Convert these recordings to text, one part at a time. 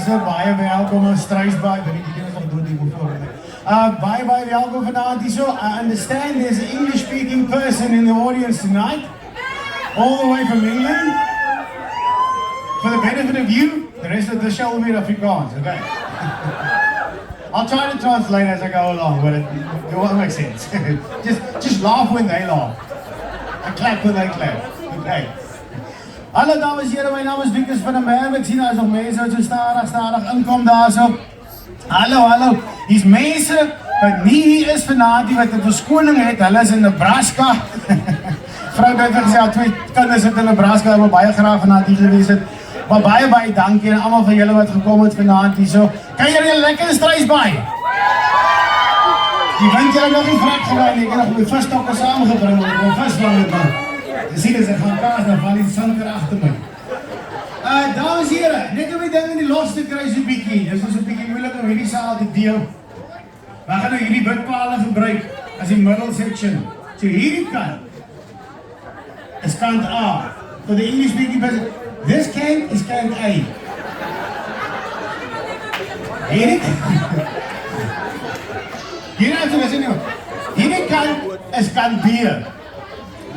mense, baie welkom in Struisbaai. Ek weet nie of ek dit moet voor. Baie welkom vanaand hier so. I understand there's an English-speaking person in the audience tonight, all the way from England. For the benefit of you, the rest of the show will be in Afrikaans, okay? I'll try to translate as I go along, but it won't make sense. just laugh when they laugh. And clap when they clap. Okay. Hallo dames en heren, my naam is Wiekes van der Merwe. Ek sien daar is nog mense wat so stadig inkom daar so. Hallo. Hier's mense wat nie hier is vanaand wat 'n verskoning het. Hulle is in Nebraska. Vrou het gesê al 2 kinders sit in Nebraska, hulle wil baie graag vanaand hier gewees het. Maar baie dankie aan almal van julle wat gekom het vanaand hier so. Kan julle lekker in Struisbaai? Die wind julle nog nie vrek gewaai nie. Ek het nog my visstokke saamgebring om visvang te maak. Jy sien as ek gaan kaas, dan val die sanker agter my. Dames en heren, net om die ding in die los te kry so bietjie. Dit is 'n bietjie moeilik om hierdie saal te deel. We gaan nou hierdie bidpale gebruik as die middle section. So hierdie kant is kant A. For the English speaking person, this kant is kant A. Hierdie kant is kant B.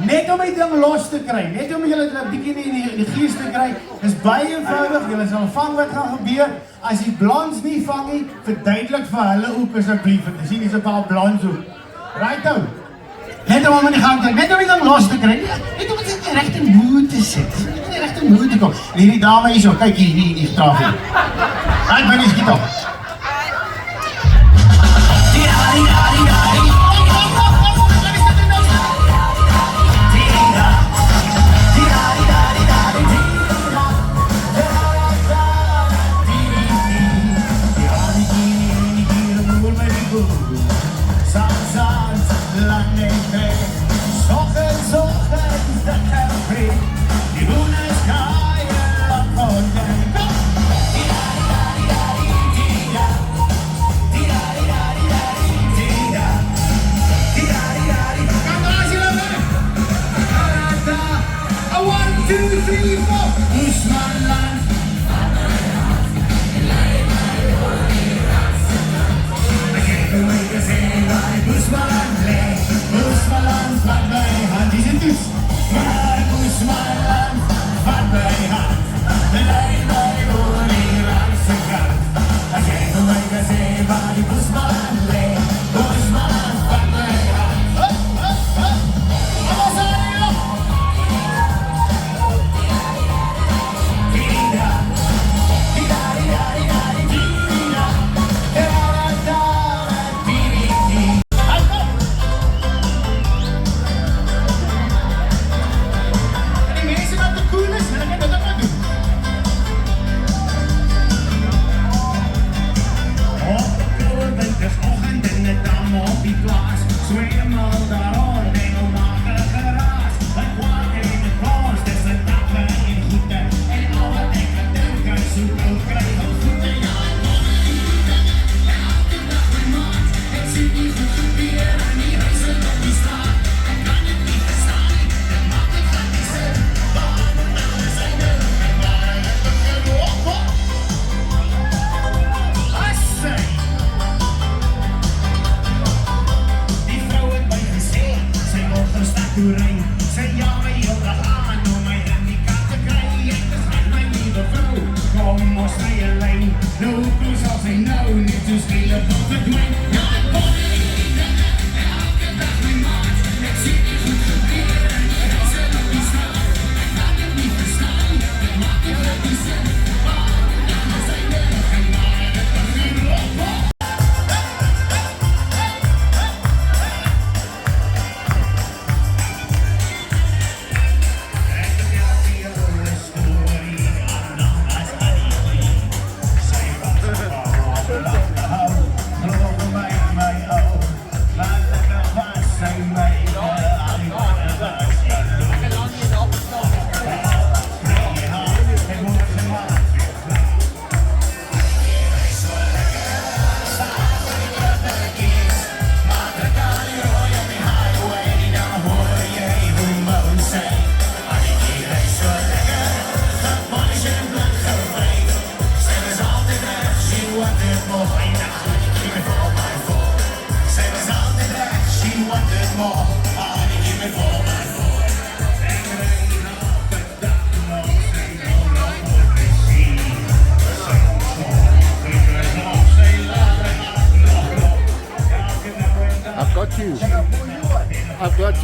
Net om die ding los te kry, net om julle 'n bietjie in die gees te kry, is baie eenvoudig. Julle sal vang wat gaan gebeur. As die blonds nie vang nie, verduidelik vir hulle ook asseblief. Jy sien dis 'n paar blonds ook. Right nou. Net om in die gang te, net om die ding los te kry. Net om dit in die regte mood te sit. Net in die regte mood te kom. En hierdie dame hierso, kyk hier straf hier. Right, ben jy skiet op.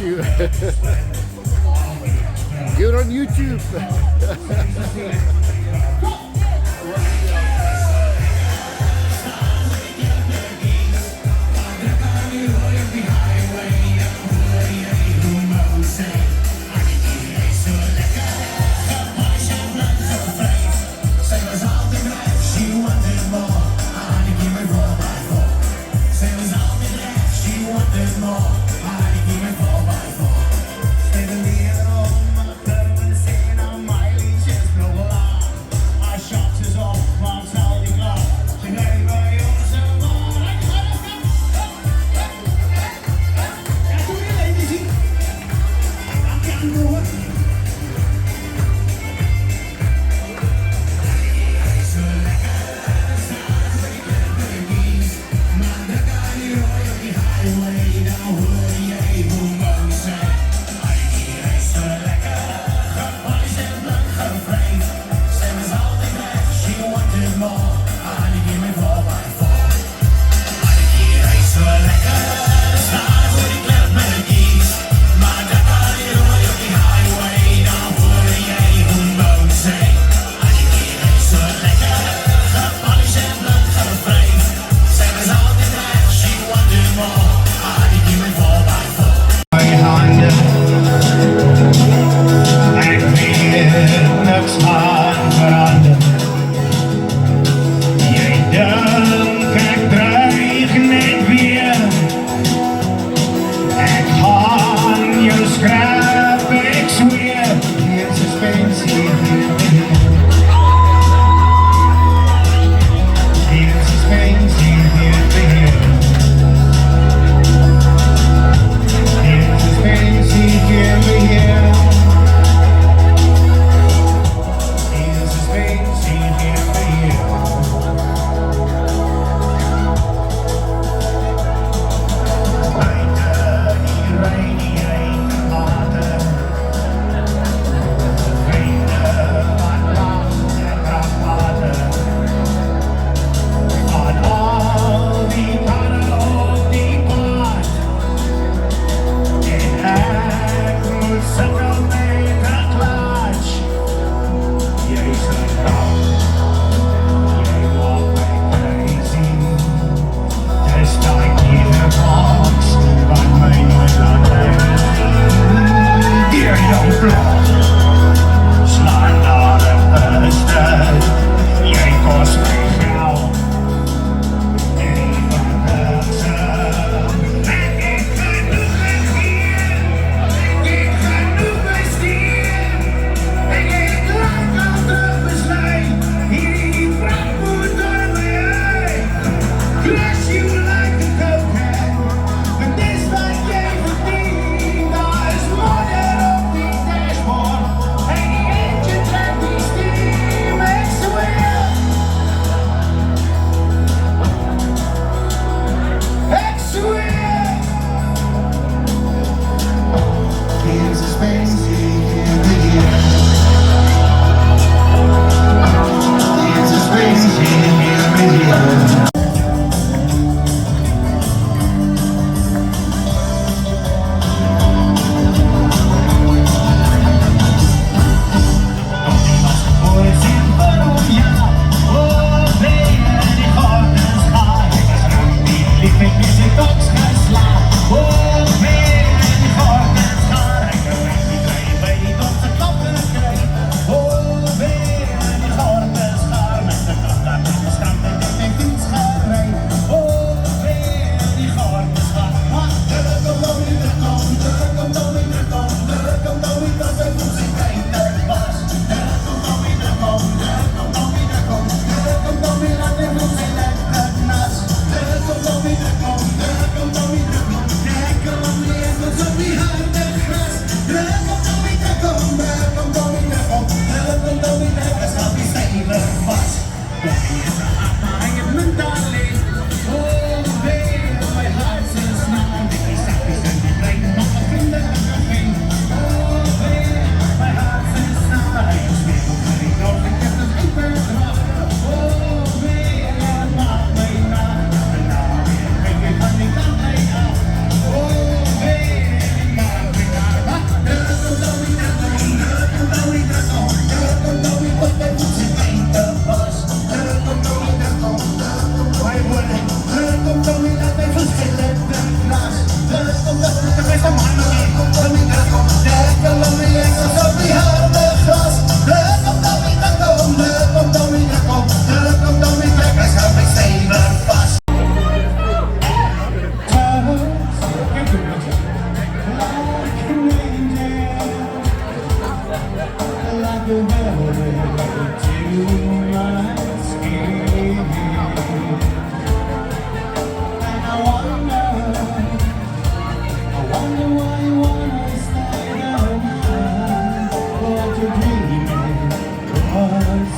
you. You're on YouTube.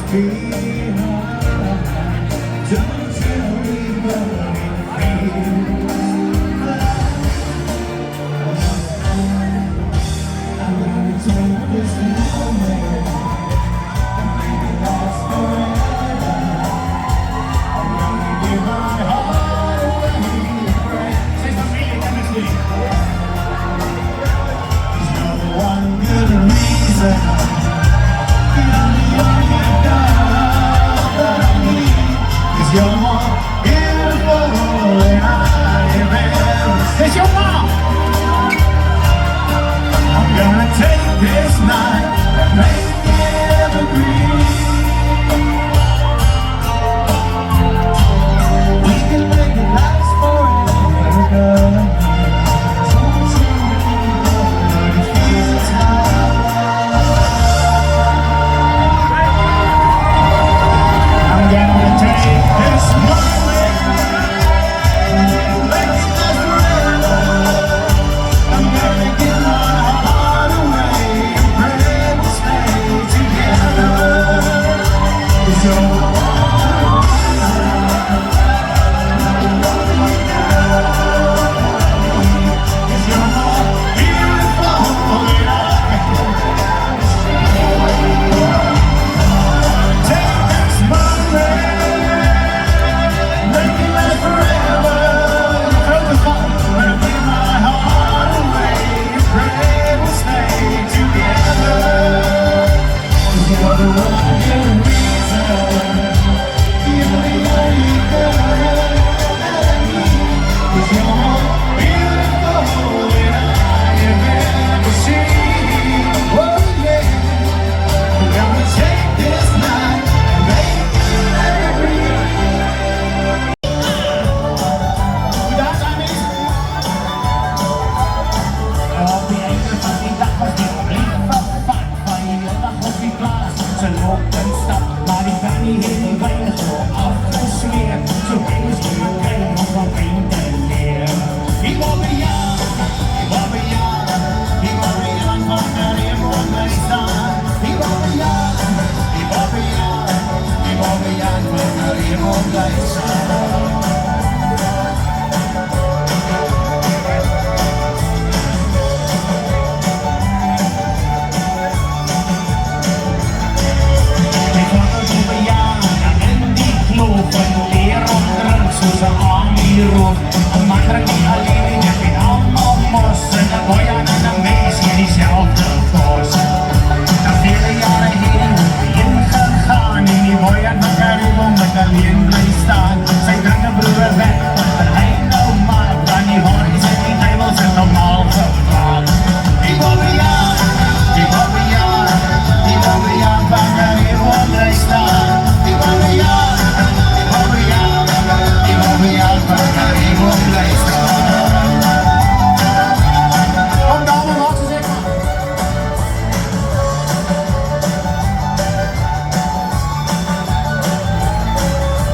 Don't you even feel I'm gonna take this moment and make it last forever. I'm gonna give my heart away. Say something, honestly. 'Cause you're the one good reason. You're the only girl that I need. 'Cause you're more beautiful than I've ever seen. It's your mom. I'm gonna take this night and make it evergreen. We can make it last forever, girl. Don't you know it feels I'm gonna take this moment, make it last forever. I'm gonna give my heart away and pray we'll stay together. 'Cause you're the one, 'cause you're more beautiful than I take this moment, make it last forever. Throw the phone, gonna give my heart away and pray we'll stay together. 'Cause you're the one good reason. You're the only girl that I need. 'Cause you're more beautiful than I have ever seen. Oh yeah, we're gonna take this night and make it evergreen. That's amazing. Av de enkle fattigdom har det blir for fart. Fejler der hos i glas. Så luk den stop. Var det vand i hele vejen. Så op og svært. Så hænges vi og gælder og forbind den lærer. I hvor vi er, i hvor vi er. I hvor vi er, en forsker i hvor man står. I hvor vi er, i hvor vi er. I hvor vi er, en forsker i hvor man står. Ang mantra kong alinin niya pinamamos. Na boyan na ng maze, hindi siya off the course. Na feeling out of here, yung kakanin ni boyan magkaribong magkalien playstan. Sa ilang na brewer back, but I know my bunny horn is any tables at the mall of God. Di ba biyan, di ba biyan, di ba biyan, magkaribong playstan. Di ba biyan, di ba biyan, di ba biyan, magkaribong playstan. Kom damen, wat ze zeggen.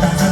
That's a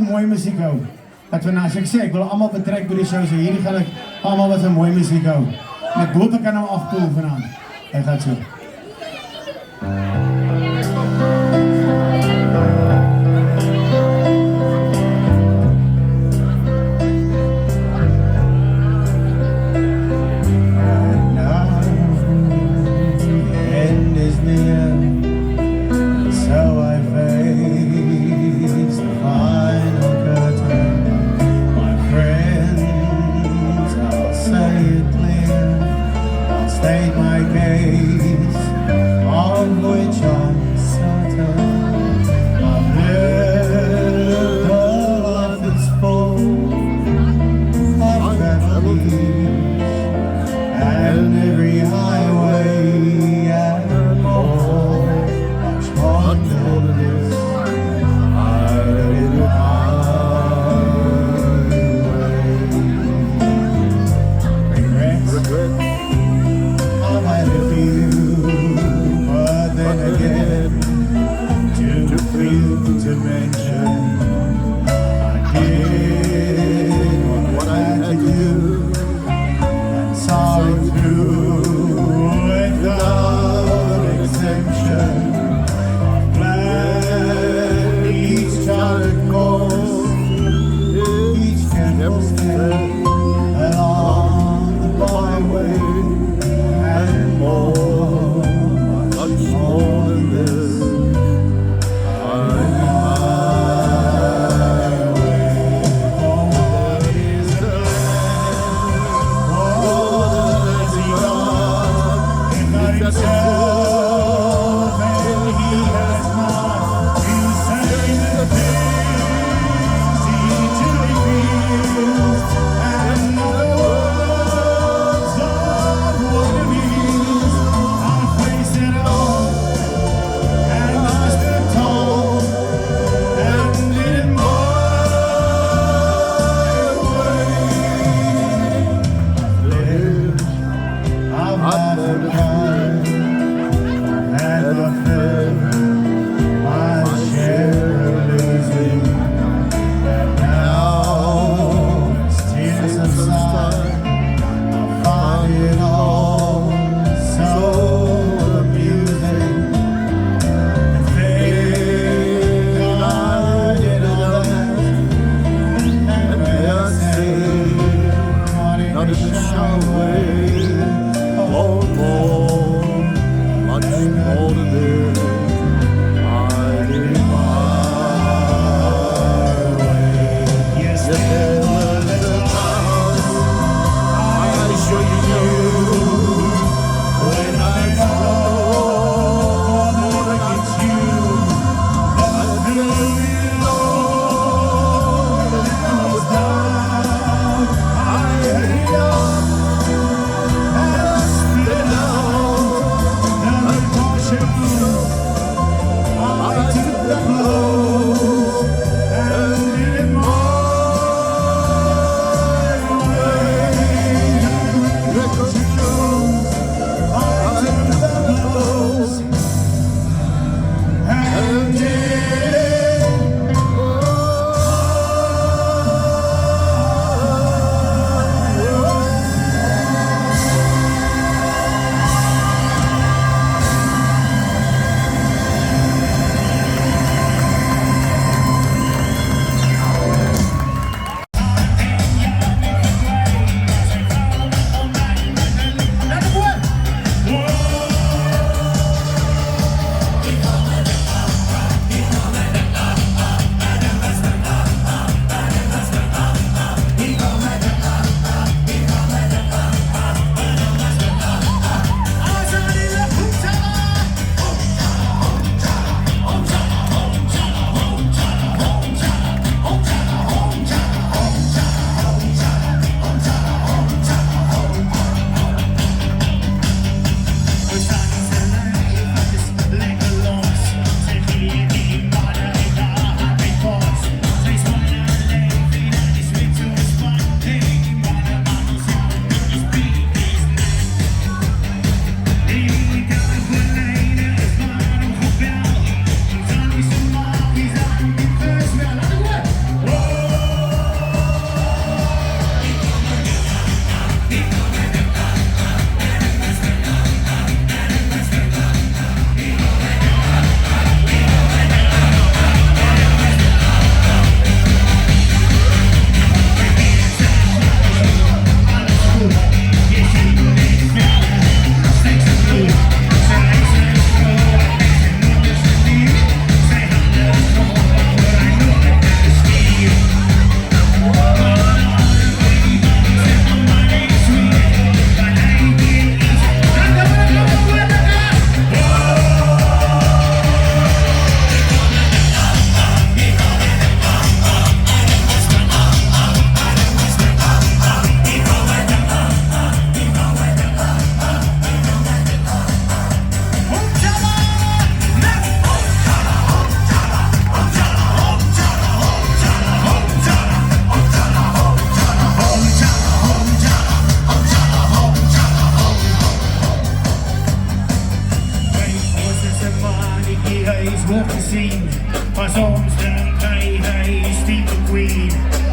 Mooie muziek hou. Dat we nou, ek sê, ek wil allemaal betrek by die show, so hierdie gaan ek allemaal wat van mooie muziek hou. En ek hoop ek kan hom afpoel vanavond. Hy gaat so. State my case. Indeed.